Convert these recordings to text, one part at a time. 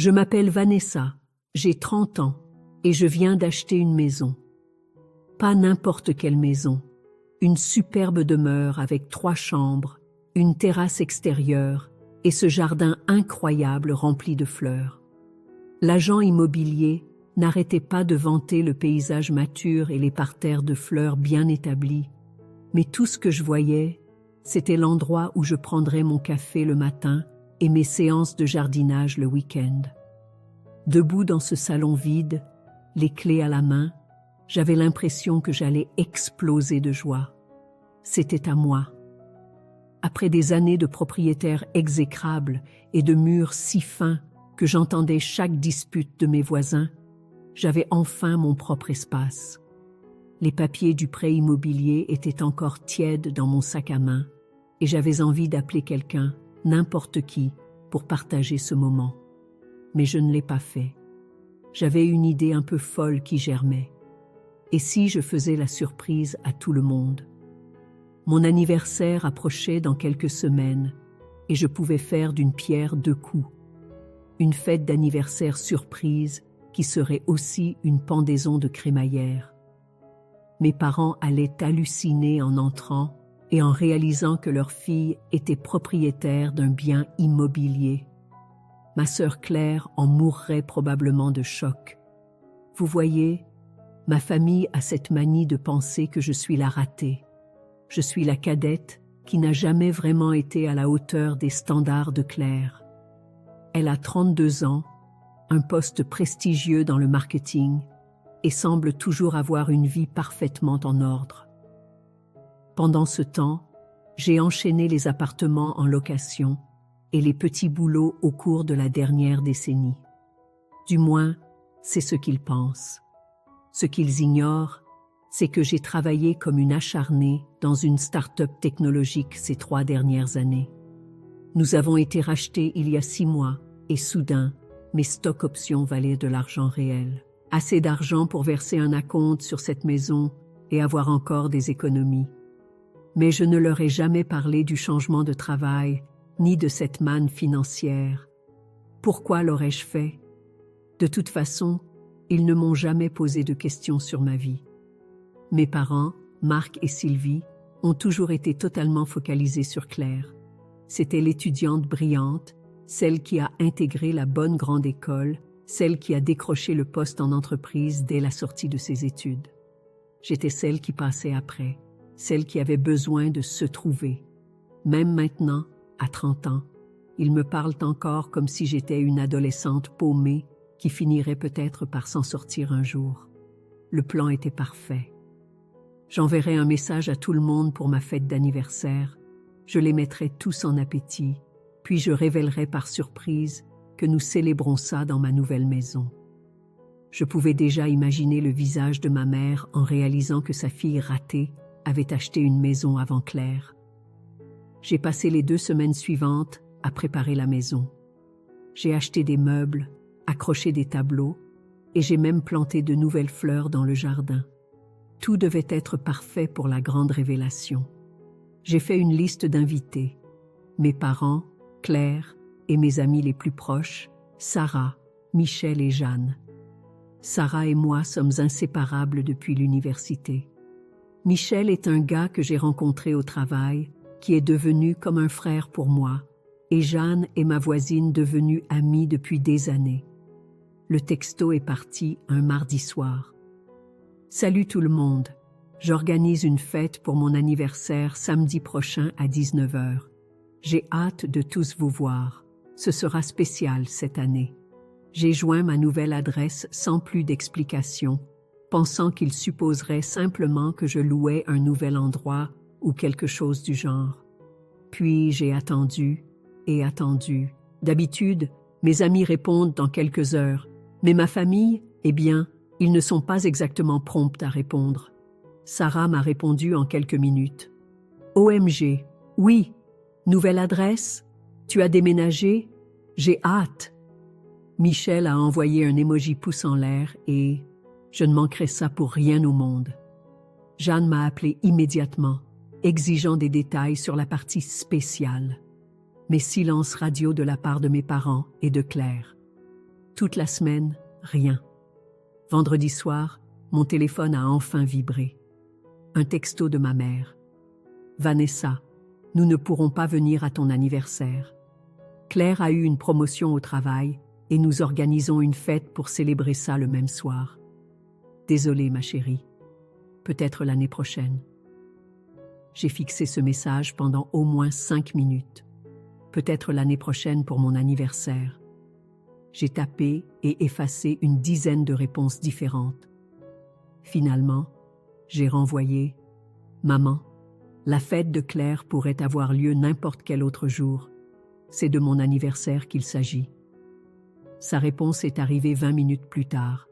Je m'appelle Vanessa, j'ai 30 ans et je viens d'acheter une maison. Pas n'importe quelle maison, une superbe demeure avec 3 chambres, une terrasse extérieure et ce jardin incroyable rempli de fleurs. L'agent immobilier n'arrêtait pas de vanter le paysage mature et les parterres de fleurs bien établis, mais tout ce que je voyais, c'était l'endroit où je prendrais mon café le matin et mes séances de jardinage le week-end. Debout dans ce salon vide, les clés à la main, j'avais l'impression que j'allais exploser de joie. C'était à moi. Après des années de propriétaire exécrable et de murs si fins que j'entendais chaque dispute de mes voisins, j'avais enfin mon propre espace. Les papiers du prêt immobilier étaient encore tièdes dans mon sac à main et j'avais envie d'appeler quelqu'un, n'importe qui, pour partager ce moment. Mais je ne l'ai pas fait. J'avais une idée un peu folle qui germait. Et si je faisais la surprise à tout le monde? Mon anniversaire approchait dans quelques semaines et je pouvais faire d'une pierre 2 coups. Une fête d'anniversaire surprise qui serait aussi une pendaison de crémaillère. Mes parents allaient halluciner en entrant et en réalisant que leur fille était propriétaire d'un bien immobilier. Ma sœur Claire en mourrait probablement de choc. Vous voyez, ma famille a cette manie de penser que je suis la ratée. Je suis la cadette qui n'a jamais vraiment été à la hauteur des standards de Claire. Elle a 32 ans, un poste prestigieux dans le marketing et semble toujours avoir une vie parfaitement en ordre. Pendant ce temps, j'ai enchaîné les appartements en location et les petits boulots au cours de la dernière décennie. Du moins, c'est ce qu'ils pensent. Ce qu'ils ignorent, c'est que j'ai travaillé comme une acharnée dans une start-up technologique ces 3 dernières années. Nous avons été rachetés il y a 6 mois et soudain, mes stock options valaient de l'argent réel. Assez d'argent pour verser un acompte sur cette maison et avoir encore des économies. Mais je ne leur ai jamais parlé du changement de travail, ni de cette manne financière. Pourquoi l'aurais-je fait? De toute façon, ils ne m'ont jamais posé de questions sur ma vie. Mes parents, Marc et Sylvie, ont toujours été totalement focalisés sur Claire. C'était l'étudiante brillante, celle qui a intégré la bonne grande école, celle qui a décroché le poste en entreprise dès la sortie de ses études. J'étais celle qui passait après, celle qui avait besoin de se trouver. Même maintenant, à 30 ans, ils me parlent encore comme si j'étais une adolescente paumée qui finirait peut-être par s'en sortir un jour. Le plan était parfait. J'enverrai un message à tout le monde pour ma fête d'anniversaire. Je les mettrai tous en appétit, puis je révélerai par surprise que nous célébrons ça dans ma nouvelle maison. Je pouvais déjà imaginer le visage de ma mère en réalisant que sa fille ratée avait acheté une maison avant Claire. J'ai passé les 2 semaines suivantes à préparer la maison. J'ai acheté des meubles, accroché des tableaux et j'ai même planté de nouvelles fleurs dans le jardin. Tout devait être parfait pour la grande révélation. J'ai fait une liste d'invités. Mes parents, Claire et mes amis les plus proches, Sarah, Michel et Jeanne. Sarah et moi sommes inséparables depuis l'université. Michel est un gars que j'ai rencontré au travail, qui est devenu comme un frère pour moi, et Jeanne est ma voisine devenue amie depuis des années. Le texto est parti un mardi soir. Salut tout le monde, j'organise une fête pour mon anniversaire samedi prochain à 19h. J'ai hâte de tous vous voir. Ce sera spécial cette année. J'ai joint ma nouvelle adresse sans plus d'explications, pensant qu'il supposerait simplement que je louais un nouvel endroit ou quelque chose du genre. Puis j'ai attendu et attendu. D'habitude, mes amis répondent dans quelques heures, mais ma famille, eh bien, ils ne sont pas exactement prompts à répondre. Sarah m'a répondu en quelques minutes. OMG, oui, nouvelle adresse? Tu as déménagé? J'ai hâte. Michel a envoyé un emoji pouce en l'air et je ne manquerai ça pour rien au monde. Jeanne m'a appelé immédiatement, exigeant des détails sur la partie spéciale. Mais silence radio de la part de mes parents et de Claire. Toute la semaine, rien. Vendredi soir, mon téléphone a enfin vibré. Un texto de ma mère. Vanessa, nous ne pourrons pas venir à ton anniversaire. Claire a eu une promotion au travail et nous organisons une fête pour célébrer ça le même soir. Désolée, ma chérie. Peut-être l'année prochaine. J'ai fixé ce message pendant au moins 5 minutes. Peut-être l'année prochaine pour mon anniversaire. J'ai tapé et effacé une dizaine de réponses différentes. Finalement, j'ai renvoyé « Maman, la fête de Claire pourrait avoir lieu n'importe quel autre jour. C'est de mon anniversaire qu'il s'agit. » Sa réponse est arrivée 20 minutes plus tard.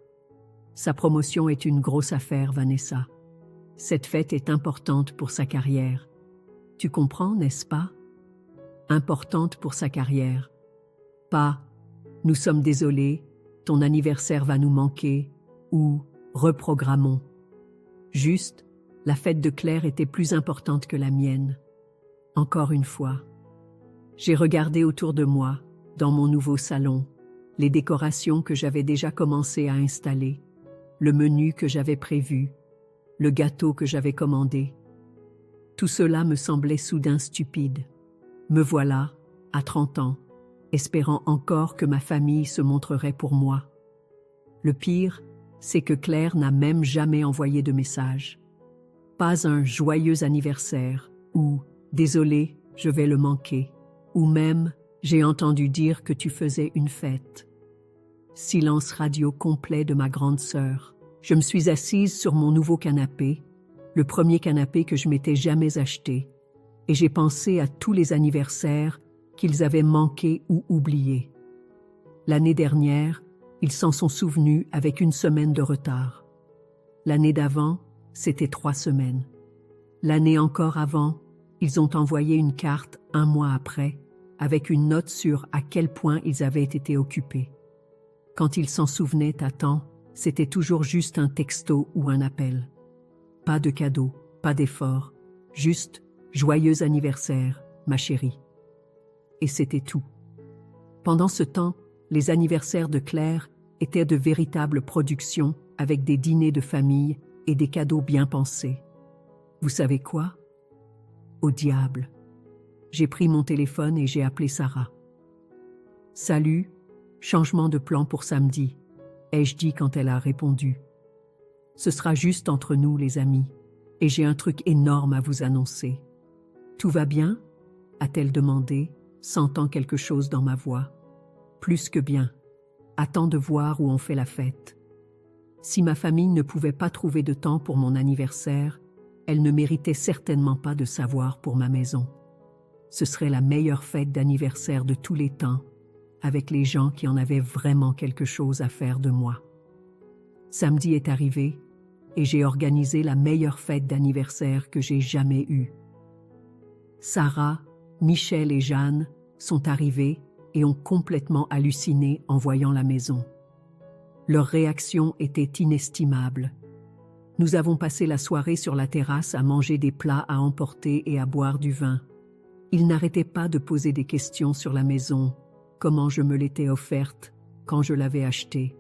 Sa promotion est une grosse affaire, Vanessa. Cette fête est importante pour sa carrière. Tu comprends, n'est-ce pas? Importante pour sa carrière. Pas « Nous sommes désolés, ton anniversaire va nous manquer » ou « Reprogrammons ». Juste, la fête de Claire était plus importante que la mienne. Encore une fois. J'ai regardé autour de moi, dans mon nouveau salon, les décorations que j'avais déjà commencé à installer, le menu que j'avais prévu, le gâteau que j'avais commandé. Tout cela me semblait soudain stupide. Me voilà, à 30 ans, espérant encore que ma famille se montrerait pour moi. Le pire, c'est que Claire n'a même jamais envoyé de message. Pas un « joyeux anniversaire » ou « désolé, je vais le manquer » ou même « j'ai entendu dire que tu faisais une fête ». Silence radio complet de ma grande sœur. Je me suis assise sur mon nouveau canapé, le premier canapé que je m'étais jamais acheté, et j'ai pensé à tous les anniversaires qu'ils avaient manqués ou oubliés. L'année dernière, ils s'en sont souvenus avec 1 semaine de retard. L'année d'avant, c'était 3 semaines. L'année encore avant, ils ont envoyé une carte 1 mois après, avec une note sur à quel point ils avaient été occupés. Quand ils s'en souvenaient à temps, c'était toujours juste un texto ou un appel. Pas de cadeau, pas d'effort, juste « joyeux anniversaire, ma chérie ». Et c'était tout. Pendant ce temps, les anniversaires de Claire étaient de véritables productions avec des dîners de famille et des cadeaux bien pensés. Vous savez quoi? Au diable. J'ai pris mon téléphone et j'ai appelé Sarah. « Salut, changement de plan pour samedi », ai-je dit quand elle a répondu. « Ce sera juste entre nous, les amis, et j'ai un truc énorme à vous annoncer. »« Tout va bien ?» a-t-elle demandé, sentant quelque chose dans ma voix. « Plus que bien. Attends de voir où on fait la fête. » Si ma famille ne pouvait pas trouver de temps pour mon anniversaire, elle ne méritait certainement pas de savoir pour ma maison. Ce serait la meilleure fête d'anniversaire de tous les temps, avec les gens qui en avaient vraiment quelque chose à faire de moi. Samedi est arrivé et j'ai organisé la meilleure fête d'anniversaire que j'ai jamais eue. Sarah, Michel et Jeanne sont arrivés et ont complètement halluciné en voyant la maison. Leur réaction était inestimable. Nous avons passé la soirée sur la terrasse à manger des plats à emporter et à boire du vin. Ils n'arrêtaient pas de poser des questions sur la maison, comment je me l'étais offerte, quand je l'avais achetée.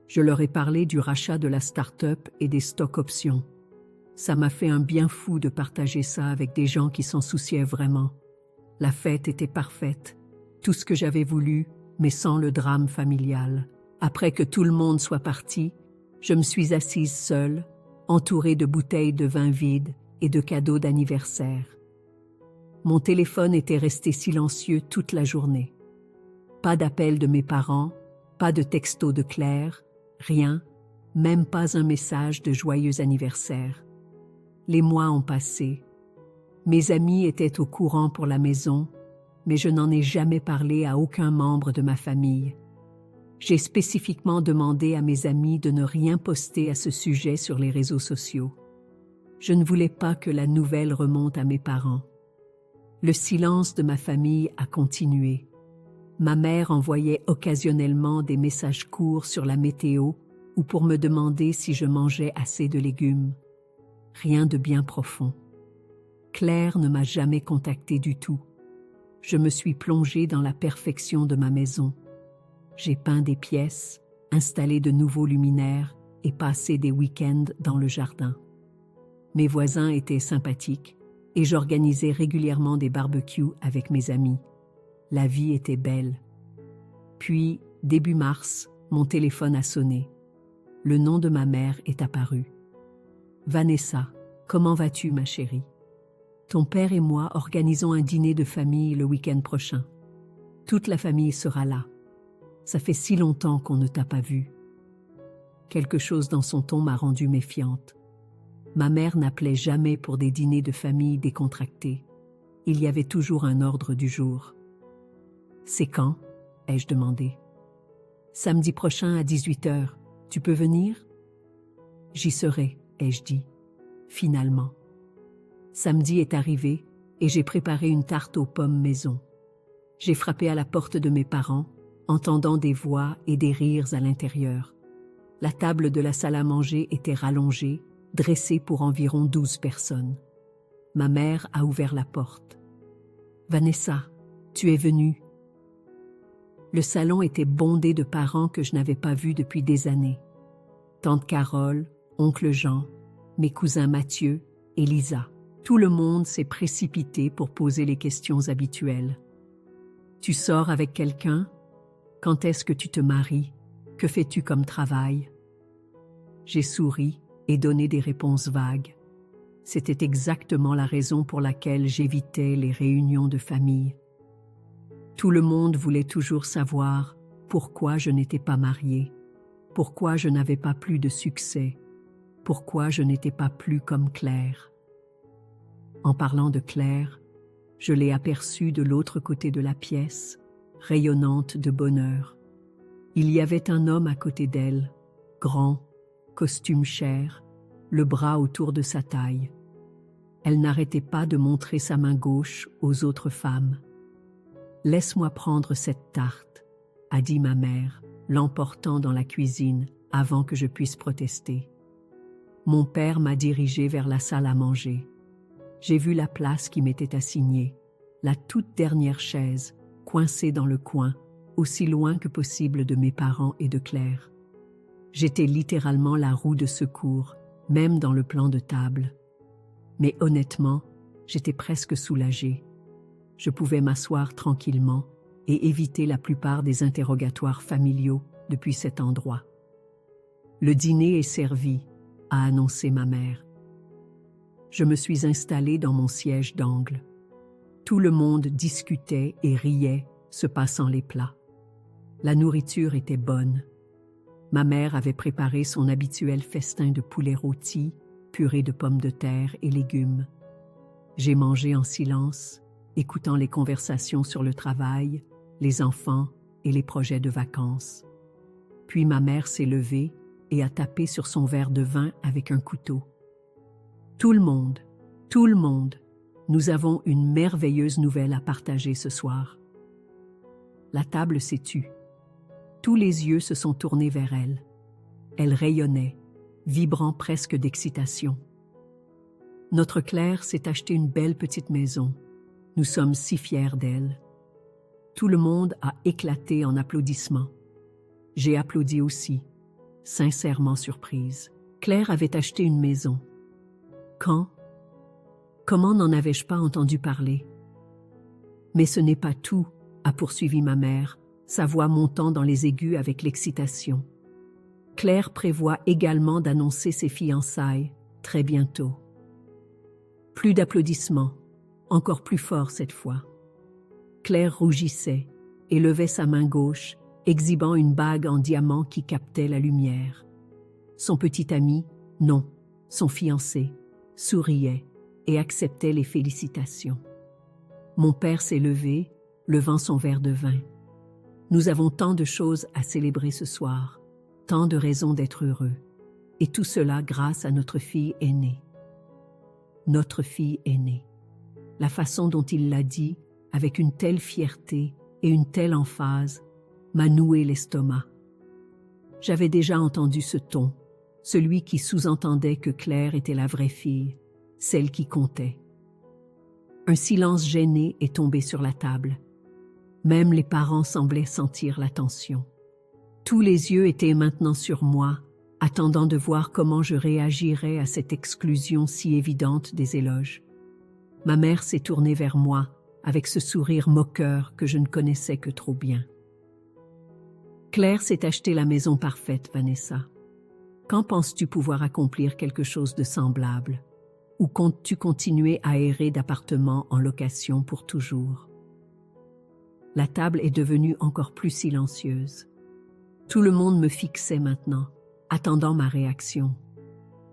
Je leur ai parlé du rachat de la start-up et des stock options. Ça m'a fait un bien fou de partager ça avec des gens qui s'en souciaient vraiment. La fête était parfaite, tout ce que j'avais voulu, mais sans le drame familial. Après que tout le monde soit parti, je me suis assise seule, entourée de bouteilles de vin vides et de cadeaux d'anniversaire. Mon téléphone était resté silencieux toute la journée. Pas d'appel de mes parents, pas de texto de Claire, rien, même pas un message de joyeux anniversaire. Les mois ont passé. Mes amis étaient au courant pour la maison, mais je n'en ai jamais parlé à aucun membre de ma famille. J'ai spécifiquement demandé à mes amis de ne rien poster à ce sujet sur les réseaux sociaux. Je ne voulais pas que la nouvelle remonte à mes parents. Le silence de ma famille a continué. Ma mère envoyait occasionnellement des messages courts sur la météo ou pour me demander si je mangeais assez de légumes. Rien de bien profond. Claire ne m'a jamais contactée du tout. Je me suis plongée dans la perfection de ma maison. J'ai peint des pièces, installé de nouveaux luminaires et passé des week-ends dans le jardin. Mes voisins étaient sympathiques et j'organisais régulièrement des barbecues avec mes amis. La vie était belle. Puis, début mars, mon téléphone a sonné. Le nom de ma mère est apparu. « Vanessa, comment vas-tu, ma chérie? Ton père et moi organisons un dîner de famille le week-end prochain. Toute la famille sera là. Ça fait si longtemps qu'on ne t'a pas vue. » Quelque chose dans son ton m'a rendue méfiante. Ma mère n'appelait jamais pour des dîners de famille décontractés. Il y avait toujours un ordre du jour. « C'est quand ?» ai-je demandé. « Samedi prochain à 18h. Tu peux venir ?»« J'y serai, » ai-je dit. Finalement. Samedi est arrivé et j'ai préparé une tarte aux pommes maison. J'ai frappé à la porte de mes parents, entendant des voix et des rires à l'intérieur. La table de la salle à manger était rallongée, dressée pour environ 12 personnes. Ma mère a ouvert la porte. « Vanessa, tu es venue. » Le salon était bondé de parents que je n'avais pas vus depuis des années. Tante Carole, oncle Jean, mes cousins Mathieu et Lisa. Tout le monde s'est précipité pour poser les questions habituelles. « Tu sors avec quelqu'un? Quand est-ce que tu te maries? Que fais-tu comme travail? » J'ai souri et donné des réponses vagues. C'était exactement la raison pour laquelle j'évitais les réunions de famille. Tout le monde voulait toujours savoir pourquoi je n'étais pas mariée, pourquoi je n'avais pas plus de succès, pourquoi je n'étais pas plus comme Claire. En parlant de Claire, je l'ai aperçue de l'autre côté de la pièce, rayonnante de bonheur. Il y avait un homme à côté d'elle, grand, costume cher, le bras autour de sa taille. Elle n'arrêtait pas de montrer sa main gauche aux autres femmes. « Laisse-moi prendre cette tarte », a dit ma mère, l'emportant dans la cuisine avant que je puisse protester. Mon père m'a dirigé vers la salle à manger. J'ai vu la place qui m'était assignée, la toute dernière chaise, coincée dans le coin, aussi loin que possible de mes parents et de Claire. J'étais littéralement la roue de secours, même dans le plan de table. Mais honnêtement, j'étais presque soulagée. Je pouvais m'asseoir tranquillement et éviter la plupart des interrogatoires familiaux depuis cet endroit. « Le dîner est servi », a annoncé ma mère. Je me suis installée dans mon siège d'angle. Tout le monde discutait et riait, se passant les plats. La nourriture était bonne. Ma mère avait préparé son habituel festin de poulet rôti, purée de pommes de terre et légumes. J'ai mangé en silence, écoutant les conversations sur le travail, les enfants et les projets de vacances. Puis ma mère s'est levée et a tapé sur son verre de vin avec un couteau. « Tout le monde, nous avons une merveilleuse nouvelle à partager ce soir. » La table s'est tue. Tous les yeux se sont tournés vers elle. Elle rayonnait, vibrant presque d'excitation. « Notre Claire s'est acheté une belle petite maison. Nous sommes si fiers d'elle. » Tout le monde a éclaté en applaudissements. J'ai applaudi aussi, sincèrement surprise. Claire avait acheté une maison. Quand? Comment n'en avais-je pas entendu parler? Mais ce n'est pas tout, a poursuivi ma mère, sa voix montant dans les aigus avec l'excitation. Claire prévoit également d'annoncer ses fiançailles très bientôt. Plus d'applaudissements, encore plus fort cette fois. Claire rougissait et levait sa main gauche, exhibant une bague en diamant qui captait la lumière. Son petit ami, non, son fiancé, souriait et acceptait les félicitations. Mon père s'est levé, levant son verre de vin. Nous avons tant de choses à célébrer ce soir, tant de raisons d'être heureux, et tout cela grâce à notre fille aînée. Notre fille aînée. La façon dont il l'a dit, avec une telle fierté et une telle emphase, m'a noué l'estomac. J'avais déjà entendu ce ton, celui qui sous-entendait que Claire était la vraie fille, celle qui comptait. Un silence gêné est tombé sur la table. Même les parents semblaient sentir la tension. Tous les yeux étaient maintenant sur moi, attendant de voir comment je réagirais à cette exclusion si évidente des éloges. Ma mère s'est tournée vers moi, avec ce sourire moqueur que je ne connaissais que trop bien. Claire s'est acheté la maison parfaite, Vanessa. Quand penses-tu pouvoir accomplir quelque chose de semblable? Ou comptes-tu continuer à errer d'appartement en location pour toujours? La table est devenue encore plus silencieuse. Tout le monde me fixait maintenant, attendant ma réaction.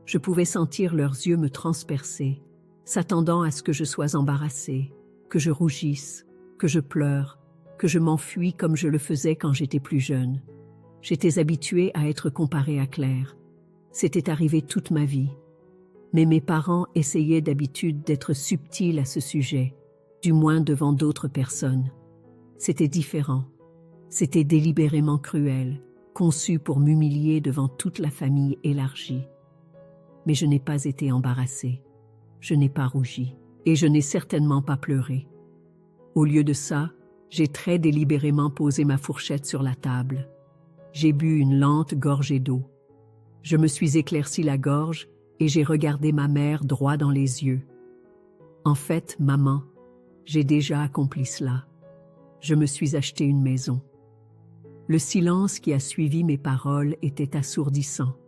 Je pouvais sentir leurs yeux me transpercer, s'attendant à ce que je sois embarrassée, que je rougisse, que je pleure, que je m'enfuis comme je le faisais quand j'étais plus jeune. J'étais habituée à être comparée à Claire. C'était arrivé toute ma vie. Mais mes parents essayaient d'habitude d'être subtils à ce sujet, du moins devant d'autres personnes. C'était différent. C'était délibérément cruel, conçu pour m'humilier devant toute la famille élargie. Mais je n'ai pas été embarrassée. Je n'ai pas rougi. Et je n'ai certainement pas pleuré. Au lieu de ça, j'ai très délibérément posé ma fourchette sur la table. J'ai bu une lente gorgée d'eau. Je me suis éclairci la gorge et j'ai regardé ma mère droit dans les yeux. En fait, maman, j'ai déjà accompli cela. Je me suis acheté une maison. Le silence qui a suivi mes paroles était assourdissant.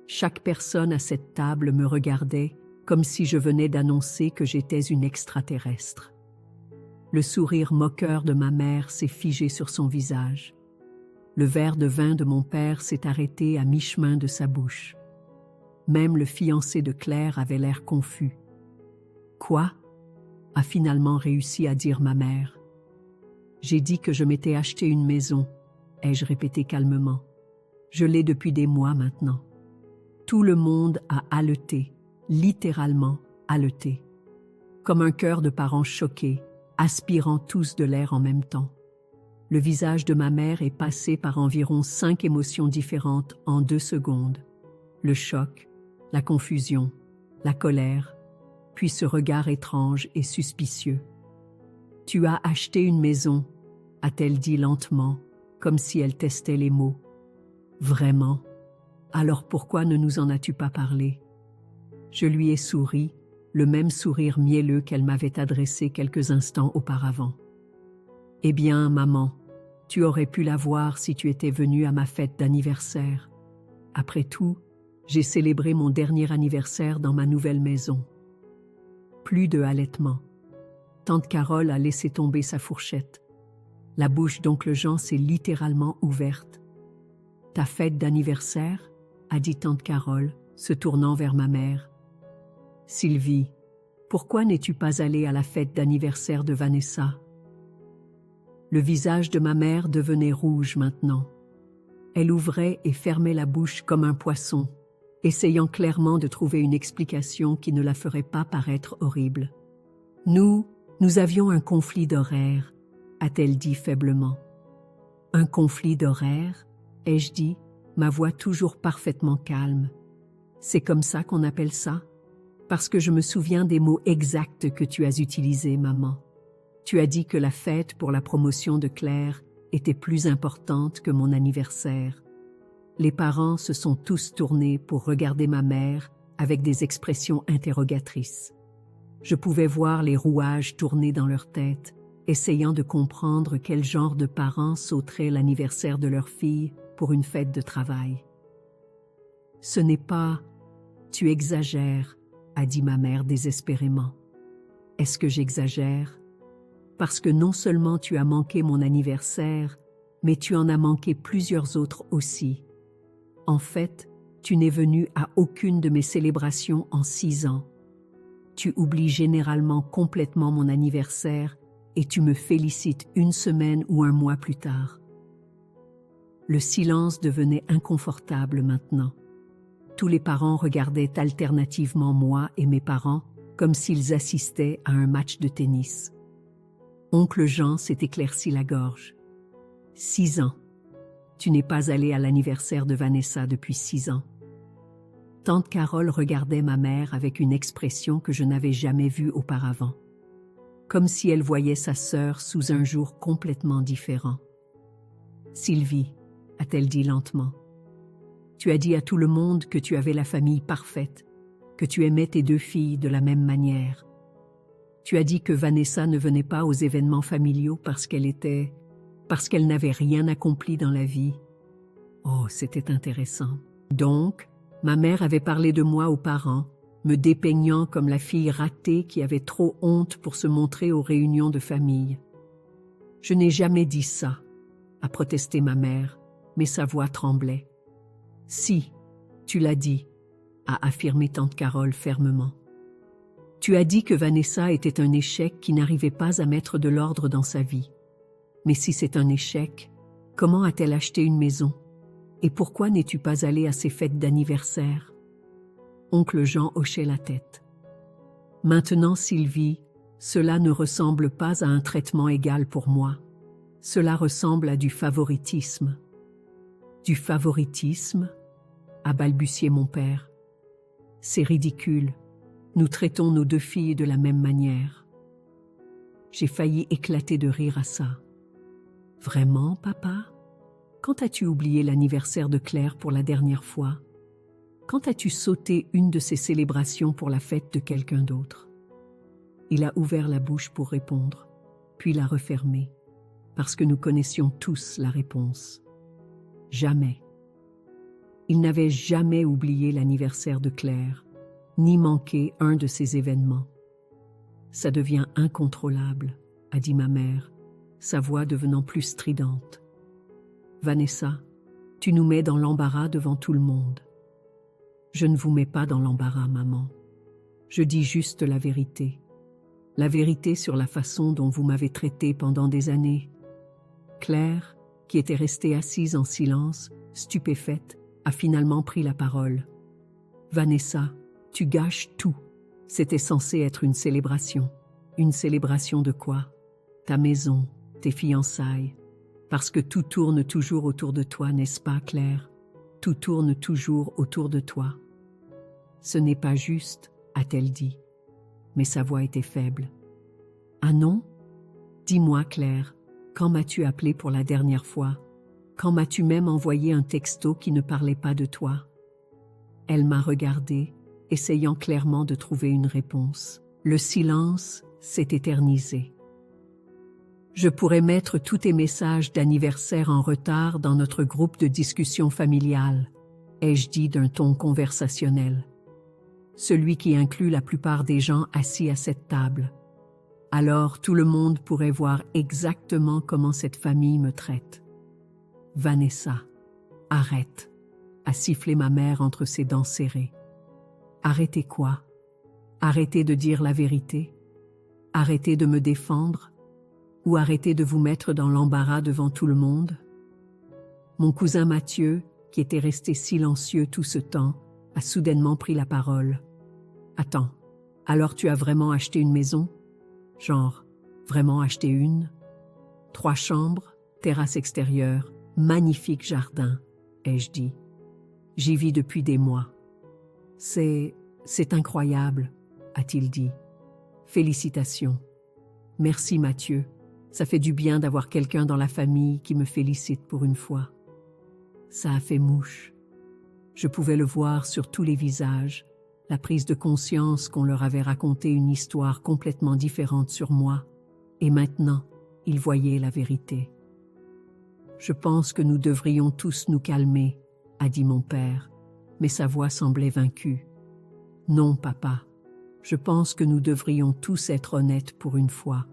Chaque personne à cette table me regardait comme si je venais d'annoncer que j'étais une extraterrestre. Le sourire moqueur de ma mère s'est figé sur son visage. Le verre de vin de mon père s'est arrêté à mi-chemin de sa bouche. Même le fiancé de Claire avait l'air confus. « Quoi ?» a finalement réussi à dire ma mère. « J'ai dit que je m'étais acheté une maison », ai-je répété calmement. « Je l'ai depuis des mois maintenant. » Tout le monde a haleté, littéralement haleté. Comme un chœur de parents choqués, aspirant tous de l'air en même temps. Le visage de ma mère est passé par environ 5 émotions différentes en 2 secondes. Le choc, la confusion, la colère, puis ce regard étrange et suspicieux. « Tu as acheté une maison », a-t-elle dit lentement, comme si elle testait les mots. « Vraiment ? Alors pourquoi ne nous en as-tu pas parlé ?» Je lui ai souri, le même sourire mielleux qu'elle m'avait adressé quelques instants auparavant. « Eh bien, maman, tu aurais pu la voir si tu étais venue à ma fête d'anniversaire. Après tout, j'ai célébré mon dernier anniversaire dans ma nouvelle maison. » Plus de halètement. Tante Carole a laissé tomber sa fourchette. La bouche d'oncle Jean s'est littéralement ouverte. « Ta fête d'anniversaire ?» a dit tante Carole, se tournant vers ma mère. « Sylvie, pourquoi n'es-tu pas allée à la fête d'anniversaire de Vanessa ?» Le visage de ma mère devenait rouge maintenant. Elle ouvrait et fermait la bouche comme un poisson, essayant clairement de trouver une explication qui ne la ferait pas paraître horrible. « Nous avions un conflit d'horaire, » a-t-elle dit faiblement. « Un conflit d'horaire ?» ai-je dit, ma voix toujours parfaitement calme. « C'est comme ça qu'on appelle ça? Parce que je me souviens des mots exacts que tu as utilisés, maman. Tu as dit que la fête pour la promotion de Claire était plus importante que mon anniversaire. » Les parents se sont tous tournés pour regarder ma mère avec des expressions interrogatrices. Je pouvais voir les rouages tourner dans leur tête, essayant de comprendre quel genre de parents sauterait l'anniversaire de leur fille pour une fête de travail. « Ce n'est pas... Tu exagères, » a dit ma mère désespérément. « Est-ce que j'exagère? Parce que non seulement tu as manqué mon anniversaire, mais tu en as manqué plusieurs autres aussi. En fait, tu n'es venue à aucune de mes célébrations en 6 ans. Tu oublies généralement complètement mon anniversaire et tu me félicites 1 semaine ou 1 mois plus tard. » Le silence devenait inconfortable maintenant. Tous les parents regardaient alternativement moi et mes parents comme s'ils assistaient à un match de tennis. Oncle Jean s'est éclairci la gorge. « 6 ans. Tu n'es pas allé à l'anniversaire de Vanessa depuis 6 ans. » Tante Carole regardait ma mère avec une expression que je n'avais jamais vue auparavant, comme si elle voyait sa sœur sous un jour complètement différent. « Sylvie, a-t-elle dit lentement. Tu as dit à tout le monde que tu avais la famille parfaite, que tu aimais tes 2 filles de la même manière. Tu as dit que Vanessa ne venait pas aux événements familiaux parce qu'elle n'avait rien accompli dans la vie. Oh, c'était intéressant. Donc, ma mère avait parlé de moi aux parents, me dépeignant comme la fille ratée qui avait trop honte pour se montrer aux réunions de famille. Je n'ai jamais dit ça, a protesté ma mère, mais sa voix tremblait. Si, tu l'as dit, a affirmé tante Carole fermement. Tu as dit que Vanessa était un échec qui n'arrivait pas à mettre de l'ordre dans sa vie. Mais si c'est un échec, comment a-t-elle acheté une maison? Et pourquoi n'es-tu pas allé à ses fêtes d'anniversaire? Oncle Jean hochait la tête. Maintenant, Sylvie, cela ne ressemble pas à un traitement égal pour moi. Cela ressemble à du favoritisme. Du favoritisme? A balbutié mon père. C'est ridicule. Nous traitons nos 2 filles de la même manière. J'ai failli éclater de rire à ça. Vraiment, papa? Quand as-tu oublié l'anniversaire de Claire pour la dernière fois? Quand as-tu sauté une de ces célébrations pour la fête de quelqu'un d'autre? Il a ouvert la bouche pour répondre, puis l'a refermée, parce que nous connaissions tous la réponse. Jamais. Il n'avait jamais oublié l'anniversaire de Claire, ni manqué un de ces événements. Ça devient incontrôlable, a dit ma mère, sa voix devenant plus stridente. Vanessa, tu nous mets dans l'embarras devant tout le monde. Je ne vous mets pas dans l'embarras, maman. Je dis juste la vérité. La vérité sur la façon dont vous m'avez traité pendant des années. Claire, qui était restée assise en silence, stupéfaite, a finalement pris la parole. Vanessa, tu gâches tout. C'était censé être une célébration. Une célébration de quoi? Ta maison, tes fiançailles. Parce que tout tourne toujours autour de toi, n'est-ce pas, Claire? Tout tourne toujours autour de toi. Ce n'est pas juste, a-t-elle dit. Mais sa voix était faible. Ah non? Dis-moi, Claire, quand m'as-tu appelé pour la dernière fois? Quand m'as-tu même envoyé un texto qui ne parlait pas de toi? Elle m'a regardée, essayant clairement de trouver une réponse. Le silence s'est éternisé. Je pourrais mettre tous tes messages d'anniversaire en retard dans notre groupe de discussion familiale, ai-je dit d'un ton conversationnel. Celui qui inclut la plupart des gens assis à cette table. Alors tout le monde pourrait voir exactement comment cette famille me traite. Vanessa, arrête, a sifflé ma mère entre ses dents serrées. Arrêtez quoi? Arrêtez de dire la vérité? Arrêtez de me défendre? Ou arrêtez de vous mettre dans l'embarras devant tout le monde? Mon cousin Mathieu, qui était resté silencieux tout ce temps, a soudainement pris la parole. Attends, alors tu as vraiment acheté une maison? Genre, vraiment acheté une? 3 chambres, terrasse extérieure, magnifique jardin, ai-je dit. J'y vis depuis des mois. C'est incroyable, a-t-il dit. Félicitations. Merci Mathieu. Ça fait du bien d'avoir quelqu'un dans la famille qui me félicite pour une fois. Ça a fait mouche. Je pouvais le voir sur tous les visages, la prise de conscience qu'on leur avait raconté une histoire complètement différente sur moi, et maintenant, ils voyaient la vérité. Je pense que nous devrions tous nous calmer, a dit mon père, mais sa voix semblait vaincue. Non, papa, je pense que nous devrions tous être honnêtes pour une fois.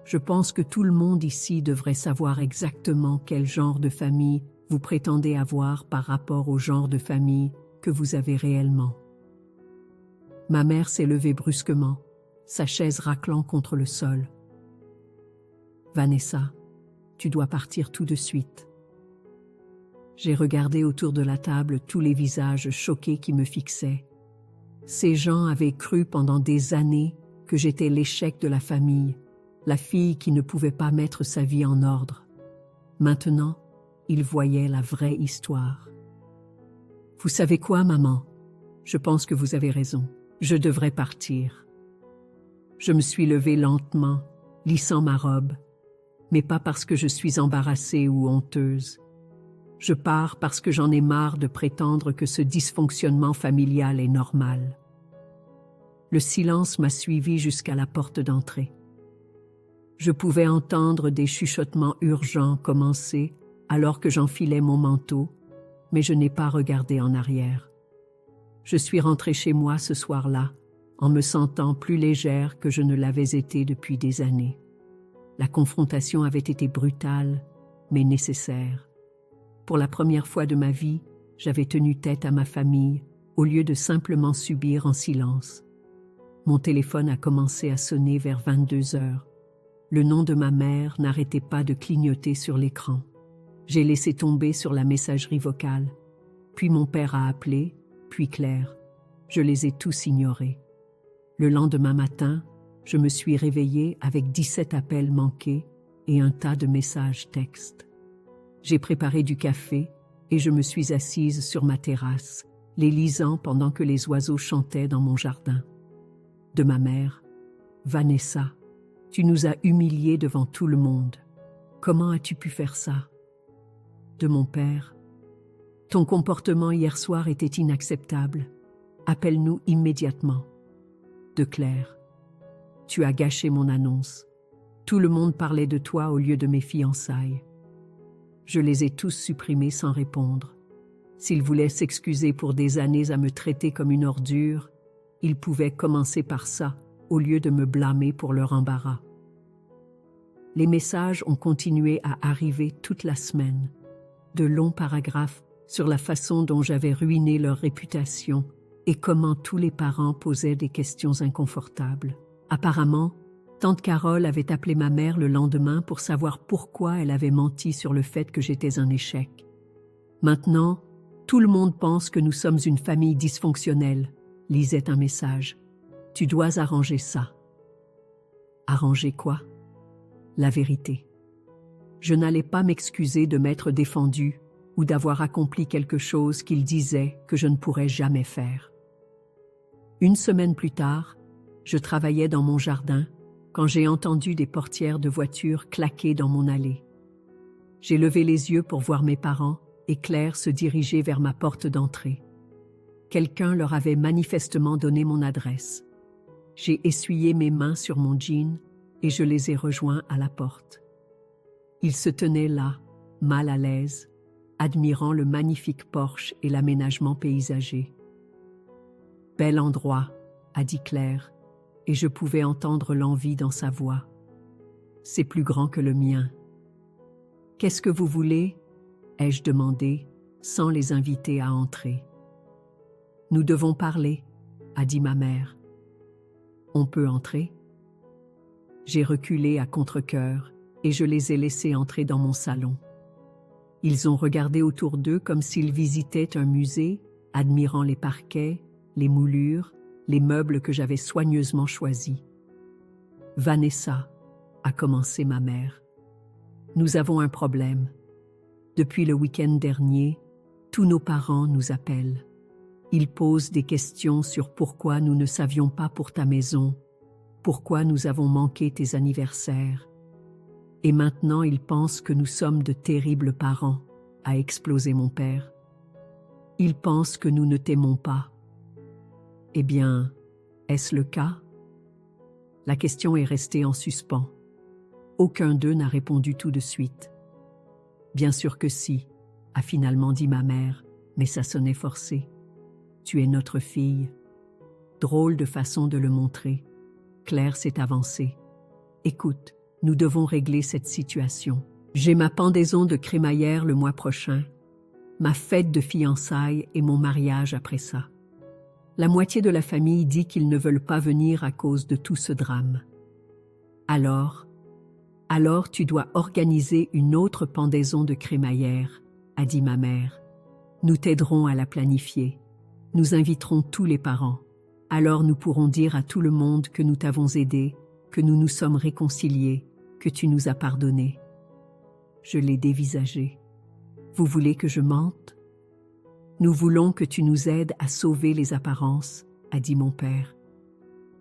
Je pense que tout le monde ici devrait savoir exactement quel genre de famille vous prétendez avoir par rapport au genre de famille que vous avez réellement. Ma mère s'est levée brusquement, sa chaise raclant contre le sol. Vanessa, tu dois partir tout de suite. J'ai regardé autour de la table tous les visages choqués qui me fixaient. Ces gens avaient cru pendant des années que j'étais l'échec de la famille, la fille qui ne pouvait pas mettre sa vie en ordre. Maintenant, ils voyaient la vraie histoire. Vous savez quoi, maman? Je pense que vous avez raison. Je devrais partir. Je me suis levée lentement, lissant ma robe, mais pas parce que je suis embarrassée ou honteuse. Je pars parce que j'en ai marre de prétendre que ce dysfonctionnement familial est normal. Le silence m'a suivi jusqu'à la porte d'entrée. Je pouvais entendre des chuchotements urgents commencer alors que j'enfilais mon manteau, mais je n'ai pas regardé en arrière. Je suis rentrée chez moi ce soir-là, en me sentant plus légère que je ne l'avais été depuis des années. La confrontation avait été brutale, mais nécessaire. Pour la première fois de ma vie, j'avais tenu tête à ma famille, au lieu de simplement subir en silence. Mon téléphone a commencé à sonner vers 22 heures. Le nom de ma mère n'arrêtait pas de clignoter sur l'écran. J'ai laissé tomber sur la messagerie vocale. Puis mon père a appelé, puis Claire. Je les ai tous ignorés. Le lendemain matin, je me suis réveillée avec 17 appels manqués et un tas de messages textes. J'ai préparé du café et je me suis assise sur ma terrasse, les lisant pendant que les oiseaux chantaient dans mon jardin. De ma mère: Vanessa, tu nous as humiliés devant tout le monde. Comment as-tu pu faire ça? De mon père: ton comportement hier soir était inacceptable. Appelle-nous immédiatement. De Claire: tu as gâché mon annonce. Tout le monde parlait de toi au lieu de mes fiançailles. Je les ai tous supprimés sans répondre. S'ils voulaient s'excuser pour des années à me traiter comme une ordure, ils pouvaient commencer par ça, au lieu de me blâmer pour leur embarras. Les messages ont continué à arriver toute la semaine. De longs paragraphes sur la façon dont j'avais ruiné leur réputation et comment tous les parents posaient des questions inconfortables. Apparemment, tante Carole avait appelé ma mère le lendemain pour savoir pourquoi elle avait menti sur le fait que j'étais un échec. Maintenant, tout le monde pense que nous sommes une famille dysfonctionnelle, lisait un message. Tu dois arranger ça. Arranger quoi? La vérité. Je n'allais pas m'excuser de m'être défendue ou d'avoir accompli quelque chose qu'ils disaient que je ne pourrais jamais faire. Une semaine plus tard, je travaillais dans mon jardin quand j'ai entendu des portières de voiture claquer dans mon allée. J'ai levé les yeux pour voir mes parents et Claire se diriger vers ma porte d'entrée. Quelqu'un leur avait manifestement donné mon adresse. J'ai essuyé mes mains sur mon jean et je les ai rejoints à la porte. Ils se tenaient là, mal à l'aise, admirant le magnifique porche et l'aménagement paysager. « Bel endroit », a dit Claire, et je pouvais entendre l'envie dans sa voix. « C'est plus grand que le mien. »« Qu'est-ce que vous voulez ?» ai-je demandé, sans les inviter à entrer. « Nous devons parler », a dit ma mère. « On peut entrer ?» J'ai reculé à contre-cœur et je les ai laissés entrer dans mon salon. Ils ont regardé autour d'eux comme s'ils visitaient un musée, admirant les parquets, les moulures, les meubles que j'avais soigneusement choisis. « Vanessa », a commencé ma mère, « nous avons un problème. Depuis le week-end dernier, tous nos parents nous appellent. Ils posent des questions sur pourquoi nous ne savions pas pour ta maison, pourquoi nous avons manqué tes anniversaires. Et maintenant, ils pensent que nous sommes de terribles parents, a explosé mon père. Ils pensent que nous ne t'aimons pas. Eh bien, est-ce le cas? La question est restée en suspens. Aucun d'eux n'a répondu tout de suite. Bien sûr que si, a finalement dit ma mère, mais ça sonnait forcé. Tu es notre fille. Drôle de façon de le montrer. Claire s'est avancée. Écoute, nous devons régler cette situation. J'ai ma pendaison de crémaillère le mois prochain, ma fête de fiançailles et mon mariage après ça. La moitié de la famille dit qu'ils ne veulent pas venir à cause de tout ce drame. Alors tu dois organiser une autre pendaison de crémaillère, a dit ma mère. Nous t'aiderons à la planifier. Nous inviterons tous les parents. Alors nous pourrons dire à tout le monde que nous t'avons aidé, que nous nous sommes réconciliés, que tu nous as pardonné. Je l'ai dévisagé. Vous voulez que je mente? Nous voulons que tu nous aides à sauver les apparences, a dit mon père.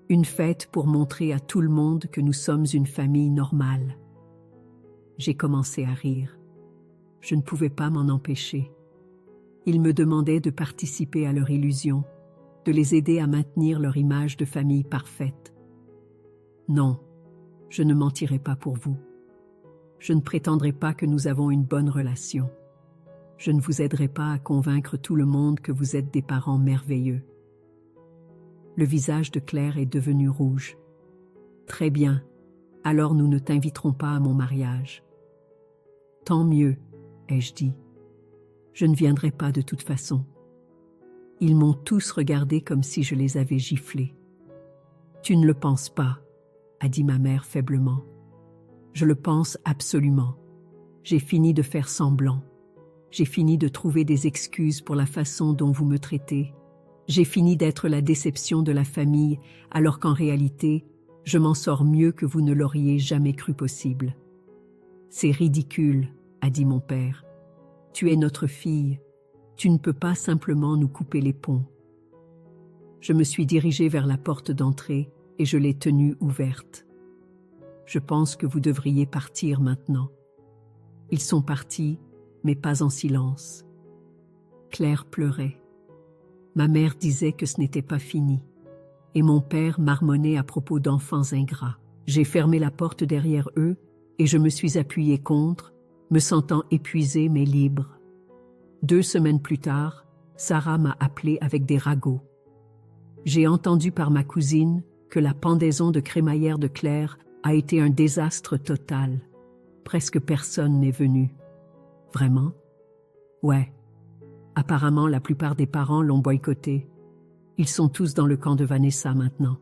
Une fête pour montrer à tout le monde que nous sommes une famille normale. J'ai commencé à rire. Je ne pouvais pas m'en empêcher. Ils me demandaient de participer à leur illusion, de les aider à maintenir leur image de famille parfaite. Non, je ne mentirai pas pour vous. Je ne prétendrai pas que nous avons une bonne relation. Je ne vous aiderai pas à convaincre tout le monde que vous êtes des parents merveilleux. Le visage de Claire est devenu rouge. Très bien, alors nous ne t'inviterons pas à mon mariage. Tant mieux, ai-je dit. Je ne viendrai pas de toute façon. Ils m'ont tous regardé comme si je les avais giflés. Tu ne le penses pas, a dit ma mère faiblement. Je le pense absolument. J'ai fini de faire semblant. J'ai fini de trouver des excuses pour la façon dont vous me traitez. J'ai fini d'être la déception de la famille, alors qu'en réalité, je m'en sors mieux que vous ne l'auriez jamais cru possible. C'est ridicule, a dit mon père. Tu es notre fille. Tu ne peux pas simplement nous couper les ponts. Je me suis dirigée vers la porte d'entrée et je l'ai tenue ouverte. Je pense que vous devriez partir maintenant. Ils sont partis, mais pas en silence. Claire pleurait. Ma mère disait que ce n'était pas fini, et mon père marmonnait à propos d'enfants ingrats. J'ai fermé la porte derrière eux et je me suis appuyée contre, me sentant épuisée mais libre. 2 semaines plus tard, Sarah m'a appelée avec des ragots. J'ai entendu par ma cousine que la pendaison de crémaillère de Claire a été un désastre total. Presque personne n'est venu. Vraiment? Ouais. Apparemment, la plupart des parents l'ont boycotté. Ils sont tous dans le camp de Vanessa maintenant.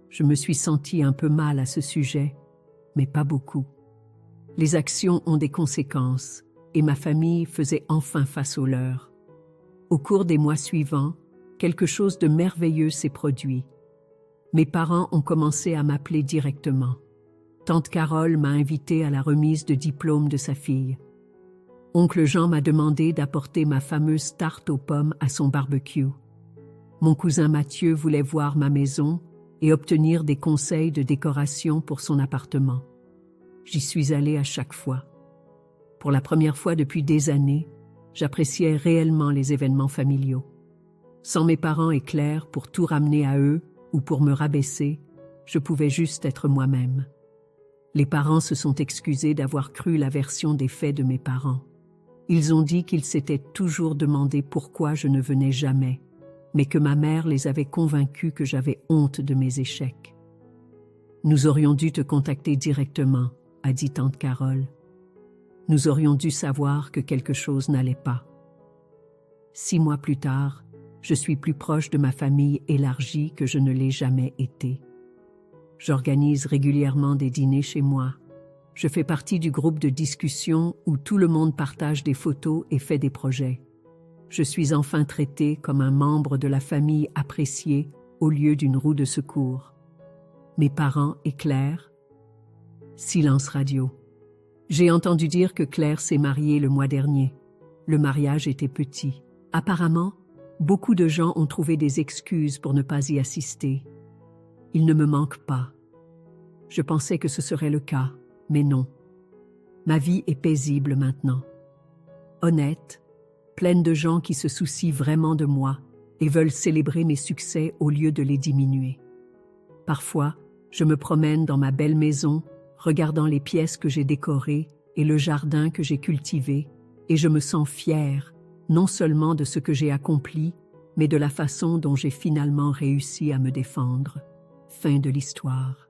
Je me suis sentie un peu mal à ce sujet, mais pas beaucoup. Les actions ont des conséquences, et ma famille faisait enfin face aux leurs. Au cours des mois suivants, quelque chose de merveilleux s'est produit. Mes parents ont commencé à m'appeler directement. Tante Carole m'a invitée à la remise de diplôme de sa fille. Oncle Jean m'a demandé d'apporter ma fameuse tarte aux pommes à son barbecue. Mon cousin Mathieu voulait voir ma maison et obtenir des conseils de décoration pour son appartement. J'y suis allée à chaque fois. Pour la première fois depuis des années, j'appréciais réellement les événements familiaux. Sans mes parents et Claire pour tout ramener à eux ou pour me rabaisser, je pouvais juste être moi-même. Les parents se sont excusés d'avoir cru la version des faits de mes parents. Ils ont dit qu'ils s'étaient toujours demandé pourquoi je ne venais jamais, mais que ma mère les avait convaincus que j'avais honte de mes échecs. « Nous aurions dû te contacter directement », a dit tante Carole. « Nous aurions dû savoir que quelque chose n'allait pas. » 6 mois plus tard, je suis plus proche de ma famille élargie que je ne l'ai jamais été. J'organise régulièrement des dîners chez moi. Je fais partie du groupe de discussion où tout le monde partage des photos et fait des projets. Je suis enfin traitée comme un membre de la famille appréciée au lieu d'une roue de secours. Mes parents et Claire? Silence radio. J'ai entendu dire que Claire s'est mariée le mois dernier. Le mariage était petit. Apparemment, beaucoup de gens ont trouvé des excuses pour ne pas y assister. Il ne me manque pas. Je pensais que ce serait le cas, mais non. Ma vie est paisible maintenant. Honnête, pleine de gens qui se soucient vraiment de moi et veulent célébrer mes succès au lieu de les diminuer. Parfois, je me promène dans ma belle maison, regardant les pièces que j'ai décorées et le jardin que j'ai cultivé, et je me sens fière, non seulement de ce que j'ai accompli, mais de la façon dont j'ai finalement réussi à me défendre. Fin de l'histoire.